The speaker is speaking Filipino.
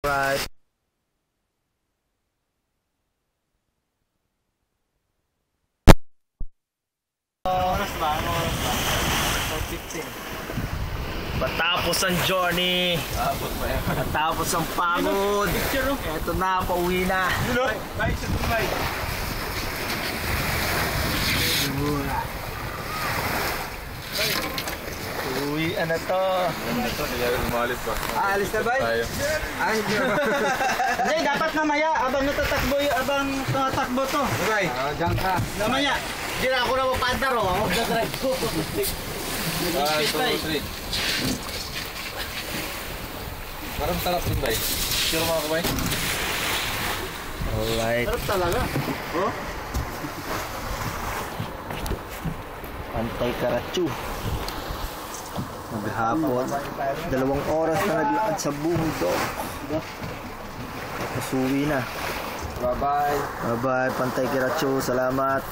Right. Oras ba? Ano oras ba? 4:15. Matapos ang journey, matapos ang pagod, eto na, pauwi na. Uwi na to. Aalis na ba? Ay, hindi, dapat mamaya, abang natatakbo to. Bye. Diyan ka. Mamaya, di na ako na mapadar o. Ako mag-drive ko. Parang sarap din, bay. Sure mga kabay? Alright, Sarap talaga. Oh? Pantay Karatsu. Maghapon, 2 oras na naglakad sa bundok. Tapos uwi na. Bye-bye. Bye bye, Pantay Karatsu, salamat.